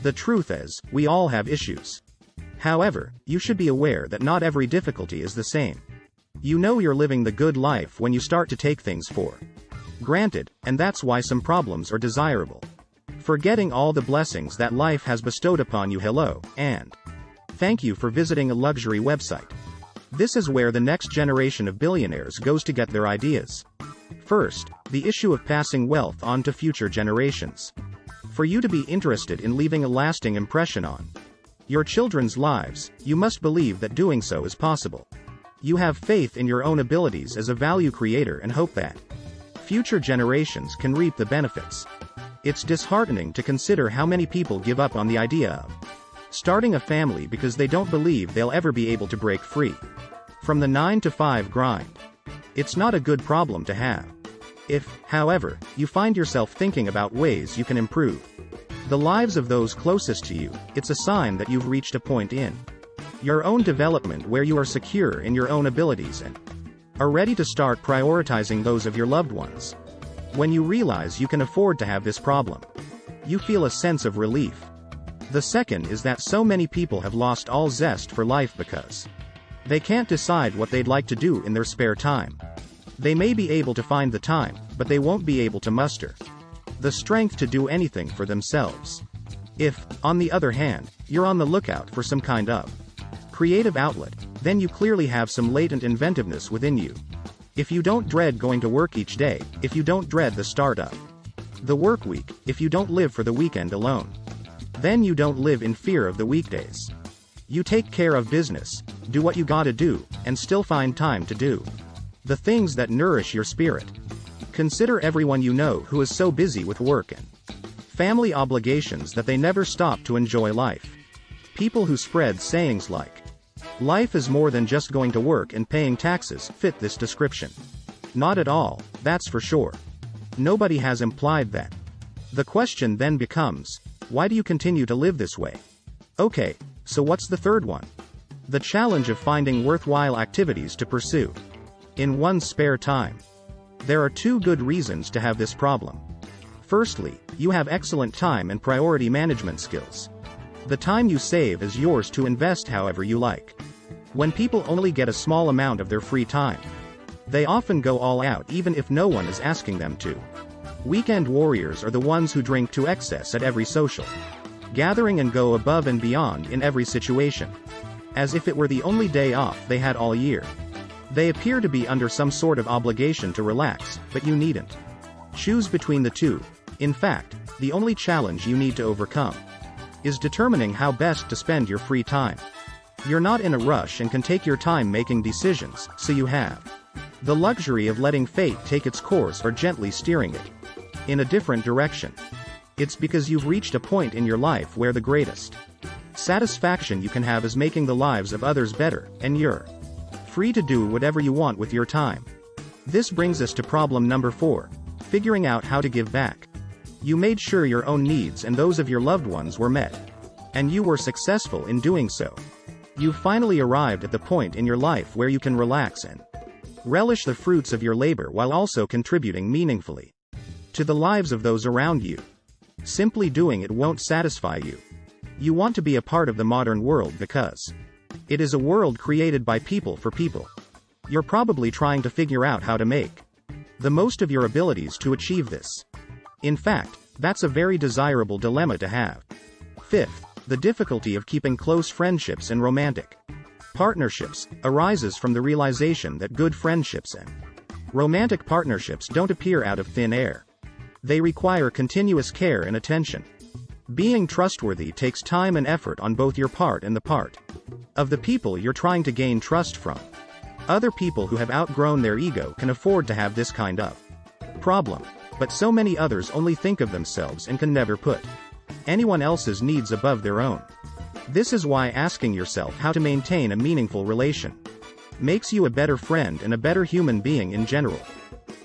The truth is, we all have issues. However, you should be aware that not every difficulty is the same. You know you're living the good life when you start to take things for granted, and that's why some problems are desirable. Forgetting all the blessings that life has bestowed upon you. Hello, and thank you for visiting a luxury website. This is where the next generation of billionaires goes to get their ideas. First, the issue of passing wealth on to future generations. For you to be interested in leaving a lasting impression on your children's lives, you must believe that doing so is possible. You have faith in your own abilities as a value creator and hope that future generations can reap the benefits. It's disheartening to consider how many people give up on the idea of starting a family because they don't believe they'll ever be able to break free from the 9-to-5 grind. It's not a good problem to have. If, however, you find yourself thinking about ways you can improve the lives of those closest to you, it's a sign that you've reached a point in your own development where you are secure in your own abilities and are ready to start prioritizing those of your loved ones. When you realize you can afford to have this problem, you feel a sense of relief. The second is that so many people have lost all zest for life because they can't decide what they'd like to do in their spare time. They may be able to find the time, but they won't be able to muster the strength to do anything for themselves. If, on the other hand, you're on the lookout for some kind of creative outlet, then you clearly have some latent inventiveness within you. If you don't dread going to work each day, if you don't dread the start of the work week, if you don't live for the weekend alone, then you don't live in fear of the weekdays. You take care of business, do what you gotta do, and still find time to do the things that nourish your spirit. Consider everyone you know who is so busy with work and family obligations that they never stop to enjoy life. People who spread sayings like, "Life is more than just going to work and paying taxes," fit this description. Not at all, that's for sure. Nobody has implied that. The question then becomes, why do you continue to live this way? Okay, so what's the third one? The challenge of finding worthwhile activities to pursue in one's spare time. There are two good reasons to have this problem. Firstly, you have excellent time and priority management skills. The time you save is yours to invest however you like. When people only get a small amount of their free time, they often go all out even if no one is asking them to. Weekend warriors are the ones who drink to excess at every social gathering and go above and beyond in every situation, as if it were the only day off they had all year. They appear to be under some sort of obligation to relax, but you needn't choose between the two. In fact, the only challenge you need to overcome is determining how best to spend your free time. You're not in a rush and can take your time making decisions, so you have the luxury of letting fate take its course or gently steering it in a different direction. It's because you've reached a point in your life where the greatest satisfaction you can have is making the lives of others better, and you're free to do whatever you want with your time. This brings us to problem number 4, figuring out how to give back. You made sure your own needs and those of your loved ones were met, and you were successful in doing so. You've finally arrived at the point in your life where you can relax and relish the fruits of your labor while also contributing meaningfully to the lives of those around you. Simply doing it won't satisfy you. You want to be a part of the modern world because it is a world created by people for people. You're probably trying to figure out how to make the most of your abilities to achieve this. In fact, that's a very desirable dilemma to have. Fifth, the difficulty of keeping close friendships and romantic partnerships arises from the realization that good friendships and romantic partnerships don't appear out of thin air. They require continuous care and attention. Being trustworthy takes time and effort on both your part and the part of the people you're trying to gain trust from. Other people who have outgrown their ego can afford to have this kind of problem, but so many others only think of themselves and can never put anyone else's needs above their own. This is why asking yourself how to maintain a meaningful relation makes you a better friend and a better human being in general.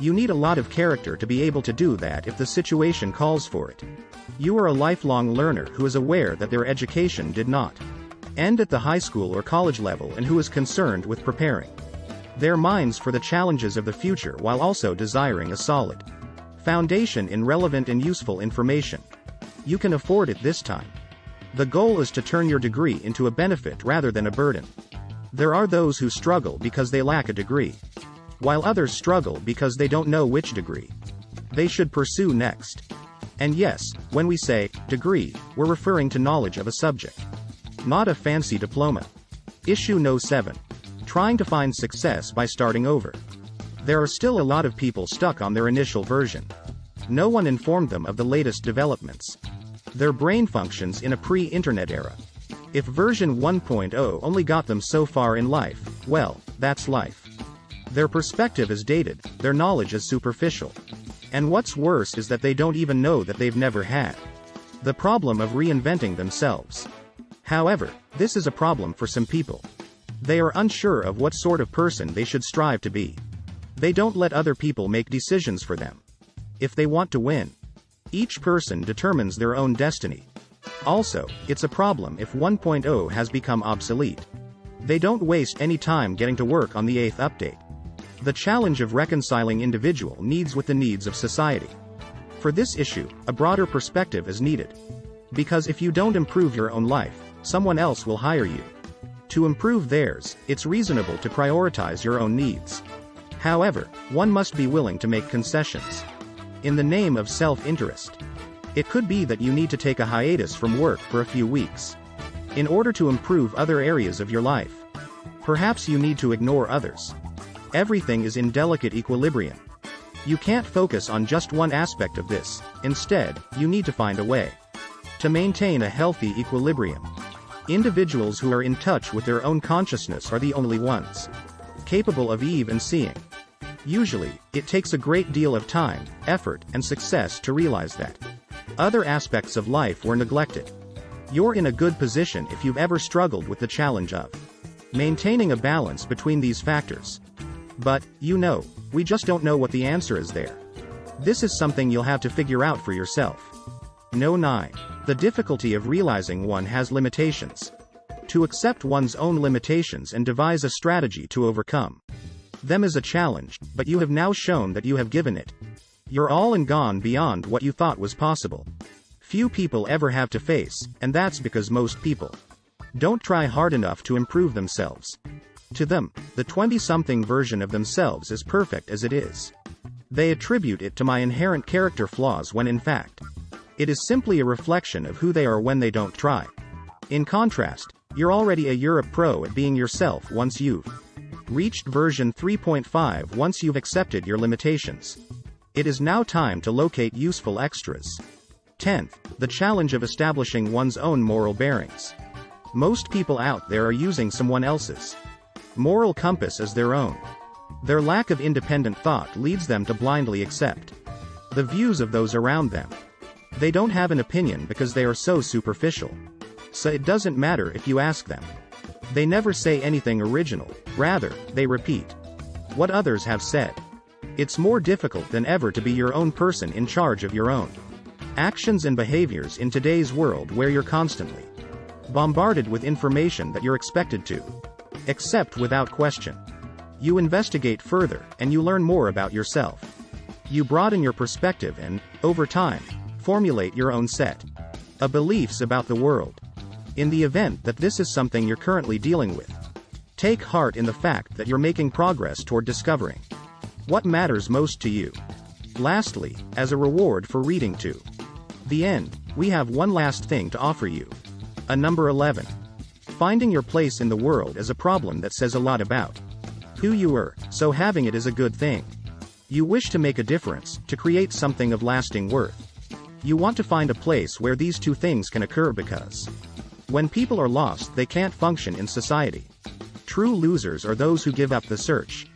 You need a lot of character to be able to do that if the situation calls for it. You are a lifelong learner who is aware that their education did not end at the high school or college level and who is concerned with preparing their minds for the challenges of the future while also desiring a solid foundation in relevant and useful information. You can afford it this time. The goal is to turn your degree into a benefit rather than a burden. There are those who struggle because they lack a degree, while others struggle because they don't know which degree they should pursue next. And yes, when we say degree, we're referring to knowledge of a subject, not a fancy diploma. Issue No. 7. Trying to find success by starting over. There are still a lot of people stuck on their initial version. No one informed them of the latest developments. Their brain functions in a pre-internet era. If version 1.0 only got them so far in life, well, that's life. Their perspective is dated, their knowledge is superficial. And what's worse is that they don't even know that they've never had the problem of reinventing themselves. However, this is a problem for some people. They are unsure of what sort of person they should strive to be. They don't let other people make decisions for them. If they want to win, each person determines their own destiny. Also, it's a problem if 1.0 has become obsolete. They don't waste any time getting to work on the 8th update. The challenge of reconciling individual needs with the needs of society. For this issue, a broader perspective is needed. Because if you don't improve your own life, someone else will hire you to improve theirs. It's reasonable to prioritize your own needs. However, one must be willing to make concessions in the name of self-interest. It could be that you need to take a hiatus from work for a few weeks in order to improve other areas of your life. Perhaps you need to ignore others. Everything is in delicate equilibrium. You can't focus on just one aspect of this. Instead, you need to find a way to maintain a healthy equilibrium. Individuals who are in touch with their own consciousness are the only ones capable of even seeing. Usually, it takes a great deal of time, effort, and success to realize that other aspects of life were neglected. You're in a good position if you've ever struggled with the challenge of maintaining a balance between these factors. But, we just don't know what the answer is there. This is something you'll have to figure out for yourself. No. 9. The difficulty of realizing one has limitations. To accept one's own limitations and devise a strategy to overcome them is a challenge, but you have now shown that you have given it. You're all and gone beyond what you thought was possible. Few people ever have to face, and that's because most people don't try hard enough to improve themselves. To them, the 20-something version of themselves is perfect as it is. They attribute it to my inherent character flaws when in fact, it is simply a reflection of who they are when they don't try. In contrast, you're already a Europe pro at being yourself once you've reached version 3.5. Once you've accepted your limitations, it is now time to locate useful extras. 10th, the challenge of establishing one's own moral bearings. Most people out there are using someone else's moral compass as their own. Their lack of independent thought leads them to blindly accept the views of those around them. They don't have an opinion because they are so superficial. So it doesn't matter if you ask them. They never say anything original, rather, they repeat what others have said. It's more difficult than ever to be your own person in charge of your own actions and behaviors in today's world where you're constantly bombarded with information that you're expected to accept without question. You investigate further, and you learn more about yourself. You broaden your perspective and, over time, formulate your own set of beliefs about the world. In the event that this is something you're currently dealing with, take heart in the fact that you're making progress toward discovering what matters most to you. Lastly, as a reward for reading to the end, we have one last thing to offer you. A number 11. Finding your place in the world is a problem that says a lot about who you are, so having it is a good thing. You wish to make a difference, to create something of lasting worth. You want to find a place where these two things can occur because when people are lost, they can't function in society. True losers are those who give up the search.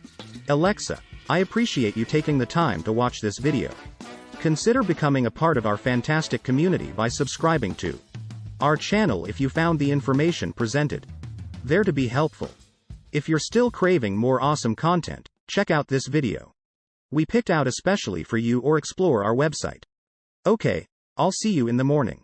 Alexa, I appreciate you taking the time to watch this video. Consider becoming a part of our fantastic community by subscribing to our channel if you found the information presented there to be helpful. If you're still craving more awesome content, check out this video we picked out especially for you or explore our website. Okay, I'll see you in the morning.